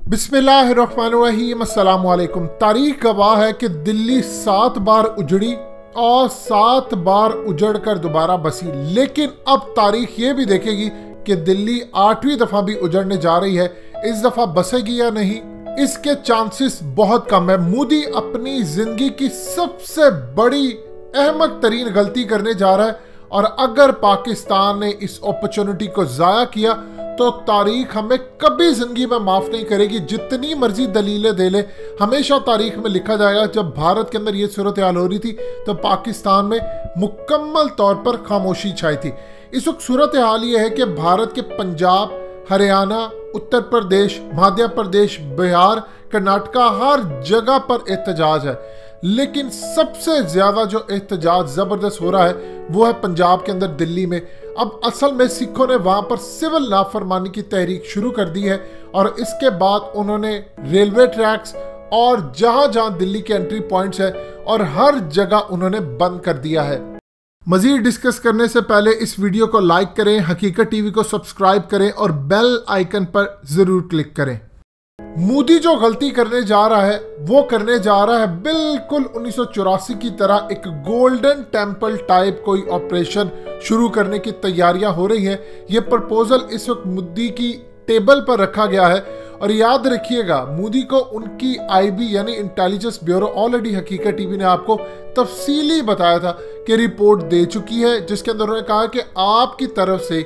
बिस्मिल्लाहिर्रहमानिर्रहीम अस्सलाम वालेकुम। तारीख गवाह है कि दिल्ली 7 बार उजड़ी और 7 बार उजड़ कर दोबारा बसी, लेकिन अब तारीख ये भी देखेगी कि दिल्ली 8वीं दफा भी उजड़ने जा रही है। इस दफा बसेगी या नहीं, इसके चांसेस बहुत कम है। मोदी अपनी जिंदगी की सबसे बड़ी अहमक तरीन गलती करने जा रहा है और अगर पाकिस्तान ने इस अपॉर्चुनिटी को जाया किया तो तारीख हमें कभी जिंदगी में माफ नहीं करेगी। जितनी मर्जी दलीलें दे ले, हमेशा तारीख में लिखा जाएगा जब भारत के अंदर ये सूरत हाल हो रही थी तो पाकिस्तान में मुकम्मल तौर पर खामोशी छाई थी। इस वक्त सूरत हाल ये है कि भारत के पंजाब, हरियाणा, उत्तर प्रदेश, मध्य प्रदेश, बिहार, कर्नाटका, हर जगह पर एहतजाज है, लेकिन सबसे ज्यादा जो एहतजाज जबरदस्त हो रहा है वो है पंजाब के अंदर, दिल्ली में। अब असल में सिखों ने वहां पर सिविल नाफरमानी की तहरीक शुरू कर दी है और इसके बाद उन्होंने रेलवे ट्रैक्स और जहां जहां दिल्ली के एंट्री पॉइंट्स है और हर जगह उन्होंने बंद कर दिया है। मजीद डिस्कस करने से पहले इस वीडियो को लाइक करें, हकीकत टीवी को सब्सक्राइब करें और बेल आइकन पर जरूर क्लिक करें। मोदी जो गलती करने जा रहा है वो करने जा रहा है बिल्कुल 1984 की तरह एक गोल्डन टेम्पल टाइप कोई ऑपरेशन शुरू करने की तैयारियां हो रही हैं। ये प्रपोजल इस वक्त मोदी की टेबल पर रखा गया है और याद रखिएगा मोदी को उनकी आईबी यानी इंटेलिजेंस ब्यूरो ऑलरेडी हकीकत टीवी ने आपको तफसीली बताया था कि रिपोर्ट दे चुकी है, जिसके अंदर उन्होंने कहा कि आपकी तरफ से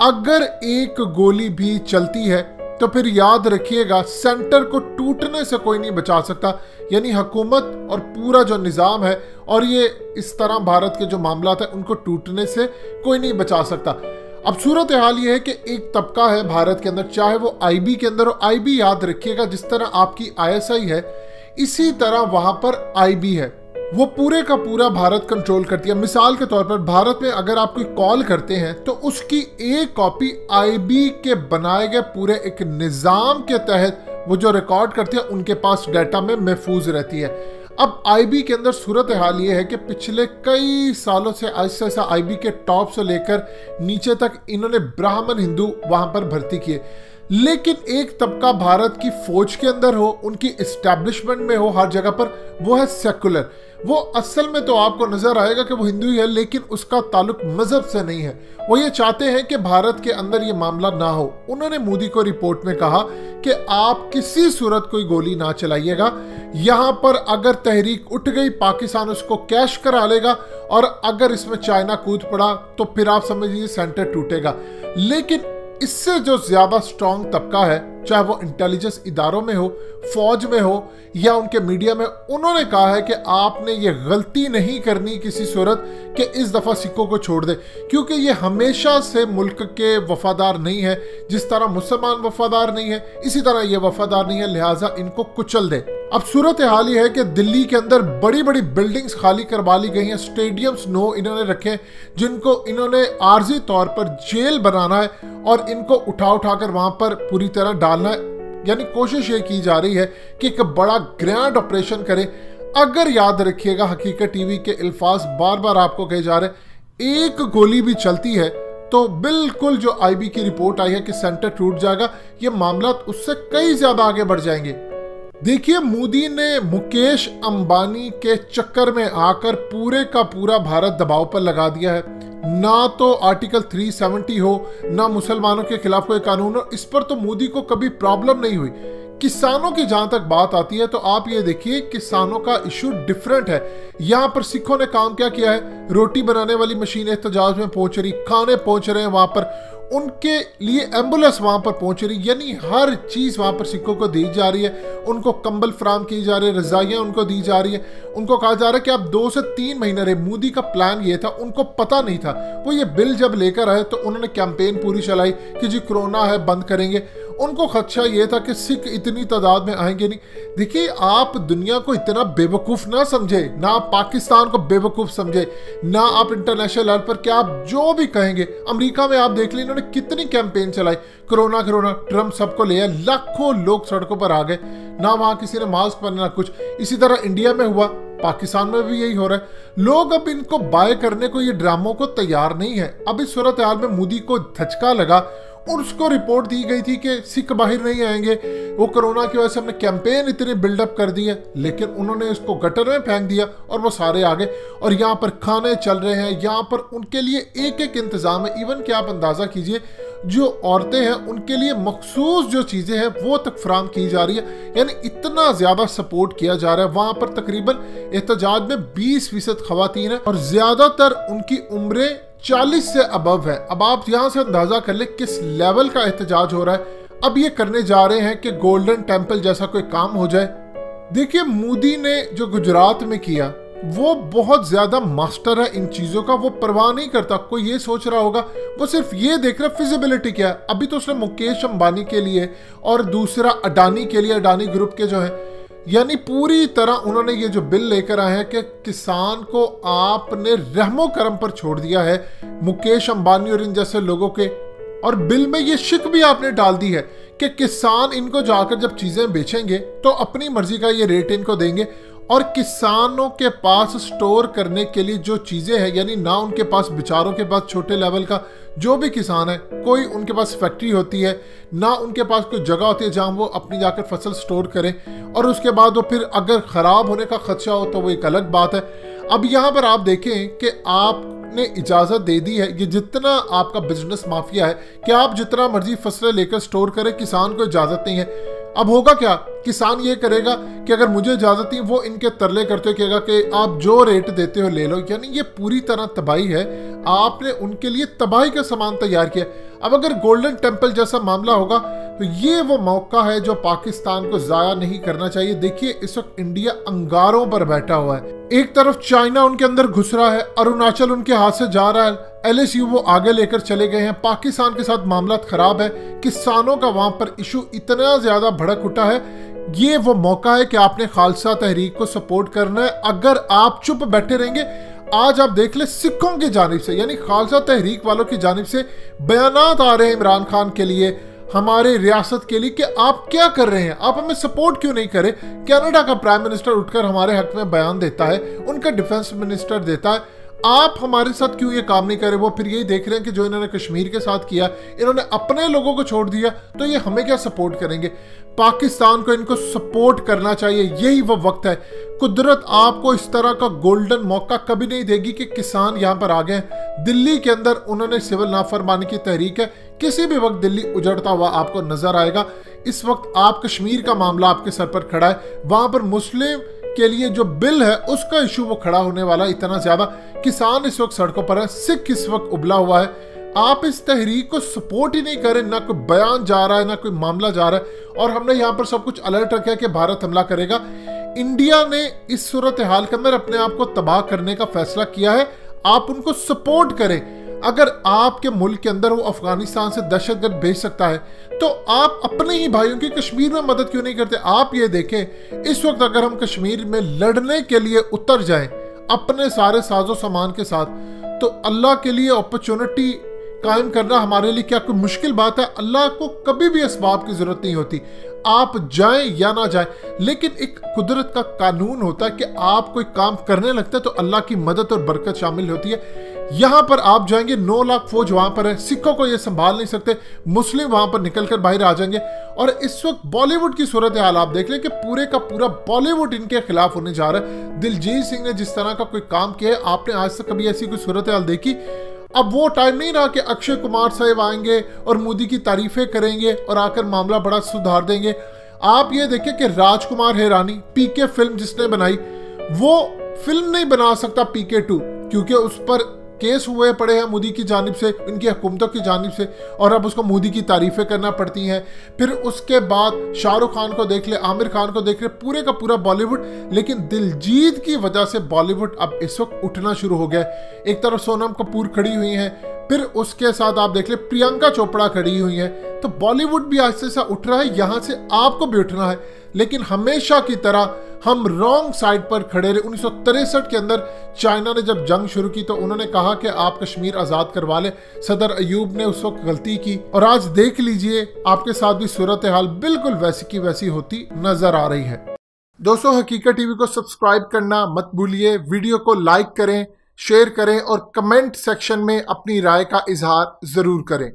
अगर एक गोली भी चलती है तो फिर याद रखिएगा सेंटर को टूटने से कोई नहीं बचा सकता, यानी हुकूमत और पूरा जो निज़ाम है और ये इस तरह भारत के जो मामलात है उनको टूटने से कोई नहीं बचा सकता। अब सूरत हाल ये है कि एक तबका है भारत के अंदर, चाहे वो आईबी के अंदर हो, आईबी याद रखिएगा जिस तरह आपकी आईएसआई है इसी तरह वहां पर आईबी है, वो पूरे का पूरा भारत कंट्रोल करती है। मिसाल के तौर पर भारत में अगर आप कोई कॉल करते हैं तो उसकी एक कॉपी आईबी के बनाए गए पूरे एक निजाम के तहत वो जो रिकॉर्ड करते हैं उनके पास डाटा में महफूज रहती है। अब आईबी के अंदर सूरत हाल ये है कि पिछले कई सालों से ऐसा आईबी के टॉप से लेकर नीचे तक इन्होंने ब्राह्मण हिंदू वहां पर भर्ती किए, लेकिन एक तबका भारत की फौज के अंदर हो, उनकी एस्टैब्लिशमेंट में हो, हर जगह पर वो है सेकुलर। वो असल में तो आपको नजर आएगा कि वो हिंदू ही है, लेकिन उसका ताल्लुक मजहब से नहीं है। वो ये चाहते हैं कि भारत के अंदर ये मामला ना हो। उन्होंने मोदी को रिपोर्ट में कहा कि आप किसी सूरत कोई गोली ना चलाइएगा, यहां पर अगर तहरीक उठ गई पाकिस्तान उसको कैश करा लेगा और अगर इसमें चाइना कूद पड़ा तो फिर आप समझिए सेंटर टूटेगा। लेकिन इससे जो ज्यादा स्ट्रॉन्ग तबका है, चाहे वो इंटेलिजेंस इदारों में हो, फौज में हो या उनके मीडिया में, उन्होंने कहा है कि आपने ये गलती नहीं करनी किसी सूरत कि इस दफा सिक्कों को छोड़ दे, क्योंकि ये हमेशा से मुल्क के वफादार नहीं है। जिस तरह मुसलमान वफादार नहीं है इसी तरह ये वफादार नहीं है, लिहाजा इनको कुचल दे। अब सूरत हाल ये है कि दिल्ली के अंदर बड़ी बड़ी बिल्डिंग्स खाली करवा ली गई हैं, स्टेडियम्स इन्होंने रखे जिनको इन्होंने आर्जी तौर पर जेल बनाना है और इनको उठा उठाकर वहां पर पूरी तरह डालना है। यानी कोशिश ये की जा रही है कि एक बड़ा ग्रैंड ऑपरेशन करें। अगर याद रखिएगा हकीकत टीवी के अल्फाज बार बार आपको कहे जा रहे, एक गोली भी चलती है तो बिल्कुल जो आईबी की रिपोर्ट आई है कि सेंटर टूट जाएगा, ये मामला उससे कई ज्यादा आगे बढ़ जाएंगे। देखिए मोदी ने मुकेश अंबानी के चक्कर में आकर पूरे का पूरा भारत दबाव पर लगा दिया है। ना तो आर्टिकल 370 हो, ना मुसलमानों के खिलाफ कोई कानून हो, इस पर तो मोदी को कभी प्रॉब्लम नहीं हुई। किसानों की जहां तक बात आती है तो आप ये देखिए किसानों का इशू डिफरेंट है। यहां पर सिखों ने काम क्या किया है, रोटी बनाने वाली मशीन एहतजाज में पहुंच रही, खाने पहुंच रहे हैं वहां पर, उनके लिए एम्बुलेंस वहां पर पहुंच रही, यानी हर चीज वहां पर सिखों को दी जा रही है। उनको कंबल फराम की जा रही है, रजाइयां उनको दी जा रही है, उनको कहा जा रहा है कि आप 2 से 3 महीने रहे। मोदी का प्लान ये था, उनको पता नहीं था। वो ये बिल जब लेकर आए तो उन्होंने कैंपेन पूरी चलाई कि जी कोरोना है बंद करेंगे। उनको खदशा ये था कि सिख इतनी तादाद में आएंगे नहीं। देखिए आप दुनिया को इतना बेवकूफ ना समझे, ना आप पाकिस्तान को बेवकूफ समझे, ना आप इंटरनेशनल लेवल पर क्या आप जो भी कहेंगे। अमेरिका में आप देख लीजिए उन्होंने कितनी कैंपेन चलाई, कोरोना कोरोना, ट्रम्प सबको ले आया, लाखों लोग सड़कों पर आ गए, ना वहां किसी ने मास्क पहना ना कुछ। इसी तरह इंडिया में हुआ, पाकिस्तान में भी यही हो रहा है। लोग अब इनको बाय करने को, ये ड्रामों को तैयार नहीं है। अब इस सूरत हाल में मोदी को धचका लगा, उसको रिपोर्ट दी गई थी कि सिख बाहर नहीं आएंगे, वो कोरोना की वजह से हमने कैंपेन इतने बिल्डअप कर दी है, लेकिन उन्होंने इसको गटर में फेंक दिया और वो सारे आ गए। और यहाँ पर खाने चल रहे हैं, यहाँ पर उनके लिए एक एक इंतजाम है। इवन कि आप अंदाजा कीजिए जो औरतें हैं उनके लिए मखसूस जो चीजें हैं वो तक फराम की जा रही है, यानी इतना ज्यादा सपोर्ट किया जा रहा है। वहां पर तकरीबन एहतजाज में 20% खवातीन है और ज्यादातर उनकी उम्रें 40 से अबव है। अब आप यहां से अंदाजा कर ले किस लेवल का एहतजाज हो रहा है। अब ये करने जा रहे हैं कि गोल्डन टेम्पल जैसा कोई काम हो जाए। देखिए मोदी ने जो गुजरात में किया वो बहुत ज्यादा मास्टर है इन चीजों का, वो परवाह नहीं करता। कोई ये सोच रहा होगा, वो सिर्फ ये देख रहा है फिजिबिलिटी क्या है। अभी तो उसने मुकेश अंबानी के लिए और दूसरा अडानी के लिए, अडानी ग्रुप के जो है, यानी पूरी तरह उन्होंने ये जो बिल लेकर आए हैं कि किसान को आपने रहमो करम पर छोड़ दिया है, मुकेश अंबानी और इन जैसे लोगों के। और बिल में ये शिक भी आपने डाल दी है कि किसान इनको जाकर जब चीजें बेचेंगे तो अपनी मर्जी का ये रेट इनको देंगे, और किसानों के पास स्टोर करने के लिए जो चीजें हैं, यानी ना उनके पास बेचारों के पास छोटे लेवल का जो भी किसान है, कोई उनके पास फैक्ट्री होती है, ना उनके पास कोई जगह होती है जहां वो अपनी जाकर फसल स्टोर करें, और उसके बाद वो फिर अगर खराब होने का खदशा हो तो वो एक अलग बात है। अब यहाँ पर आप देखें कि आपने इजाजत दे दी है, ये जितना आपका बिजनेस माफिया है कि आप जितना मर्जी फसलें लेकर स्टोर करें, किसान को इजाजत नहीं है। अब होगा क्या, किसान ये करेगा कि अगर मुझे इजाजत नहीं, वो इनके तरले करते कहेगा कि आप जो रेट देते हो ले लो। यानी ये पूरी तरह तबाही है, आपने उनके लिए तबाही का सामान तैयार किया। अब अगर गोल्डन टेम्पल जैसा मामला होगा तो ये वो मौका है जो पाकिस्तान को जाया नहीं करना चाहिए। देखिए इस वक्त इंडिया अंगारों पर बैठा हुआ है, एक तरफ चाइना उनके अंदर घुस रहा है, अरुणाचल उनके हाथ से जा रहा है, LSU वो आगे लेकर चले गए हैं, पाकिस्तान के साथ मामला खराब है, किसानों का वहां पर इशू इतना ज्यादा भड़क उठा है। ये वो मौका है कि आपने खालसा तहरीक को सपोर्ट करना है। अगर आप चुप बैठे रहेंगे, आज आप देख ले सिखों की जानिब से, यानी खालसा तहरीक वालों की जानिब से बयानात आ रहे हैं इमरान खान के लिए, हमारे रियासत के लिए, कि आप क्या कर रहे हैं, आप हमें सपोर्ट क्यों नहीं करें। कनाडा का प्राइम मिनिस्टर उठकर हमारे हक में बयान देता है, उनका डिफेंस मिनिस्टर देता है, आप हमारे साथ क्यों ये काम नहीं करे। वो फिर यही देख रहे हैं कि जो इन्होंने कश्मीर के साथ किया, इन्होंने अपने लोगों को छोड़ दिया, तो ये हमें क्या सपोर्ट करेंगे। पाकिस्तान को इनको सपोर्ट करना चाहिए, यही वो वक्त है। कुदरत आपको इस तरह का गोल्डन मौका कभी नहीं देगी कि किसान यहाँ पर आ गए। दिल्ली के अंदर उन्होंने सिविल नाफरमानी की तहरीक है, किसी भी वक्त दिल्ली उजड़ता हुआ आपको नजर आएगा। इस वक्त आप कश्मीर का मामला आपके सर पर खड़ा है, वहां पर मुस्लिम के लिए जो बिल है उसका इशू वो खड़ा होने वाला है इतना ज्यादा। किसान इस वक्त सड़कों पर है, सिख इस वक्त उबला हुआ है। आप इस तहरीक को सपोर्ट ही नहीं करें, ना कोई बयान जा रहा है, ना कोई मामला जा रहा है, और हमने यहाँ पर सब कुछ अलर्ट रखा है कि भारत हमला करेगा। इंडिया ने इस सूरत हाल के अंदर अपने आप को तबाह करने का फैसला किया है, आप उनको सपोर्ट करें। अगर आपके मुल्क के अंदर वो अफगानिस्तान से दहशतगर्द भेज सकता है, तो आप अपने ही भाइयों की कश्मीर में मदद क्यों नहीं करते। आप ये देखें, इस वक्त अगर हम कश्मीर में लड़ने के लिए उतर जाएं अपने सारे साजो सामान के साथ, तो अल्लाह के लिए अपॉर्चुनिटी कायम करना हमारे लिए क्या कोई मुश्किल बात है। अल्लाह को कभी भी असबाब की जरूरत नहीं होती, आप जाएं या ना जाएं, लेकिन एक कुदरत का कानून होता है कि आप कोई काम करने लगता है तो अल्लाह की मदद और बरकत शामिल होती है। यहां पर आप जाएंगे, 9 लाख फौज वहां पर है, सिखों को ये संभाल नहीं सकते, मुस्लिम वहां पर निकलकर बाहर आ जाएंगे। और इस वक्त बॉलीवुड की सूरत हाल आप देख लें कि पूरे का पूरा बॉलीवुड इनके खिलाफ होने जा रहा है। दिलजीत सिंह ने जिस तरह का कोई काम किया है, आपने आज तक कभी ऐसी कोई सूरत हाल देखी। अब वो टाइम नहीं रहा कि अक्षय कुमार साहब आएंगे और मोदी की तारीफें करेंगे और आकर मामला बड़ा सुधार देंगे। आप ये देखिए कि राजकुमार हिरानी पीके फिल्म जिसने बनाई, वो फिल्म नहीं बना सकता पीके 2, क्योंकि उस पर केस हुए पड़े हैं मोदी की जानिब से, इनकी हुकूमतों की जानिब से, और अब उसको मोदी की तारीफें करना पड़ती हैं। फिर उसके बाद शाहरुख खान को देख ले, आमिर खान को देख ले, पूरे का पूरा बॉलीवुड। लेकिन दिलजीत की वजह से बॉलीवुड अब इस वक्त उठना शुरू हो गया। एक तरफ सोनम कपूर खड़ी हुई हैं, फिर उसके साथ आप देख ले प्रियंका चोपड़ा खड़ी हुई है, तो बॉलीवुड भी आहिस्ते से उठ रहा है। यहां से आपको भी उठना है, लेकिन हमेशा की तरह हम रॉन्ग साइड पर खड़े रहे। 1963 के अंदर चाइना ने जब जंग शुरू की तो उन्होंने कहा कि आप कश्मीर आजाद करवा ले, सदर अयूब ने उस वक्त गलती की, और आज देख लीजिए आपके साथ भी सूरत हाल बिल्कुल वैसी की वैसी होती नजर आ रही है। दोस्तों, हकीकत टीवी को सब्सक्राइब करना मत भूलिए, वीडियो को लाइक करें, शेयर करें और कमेंट सेक्शन में अपनी राय का इजहार जरूर करें।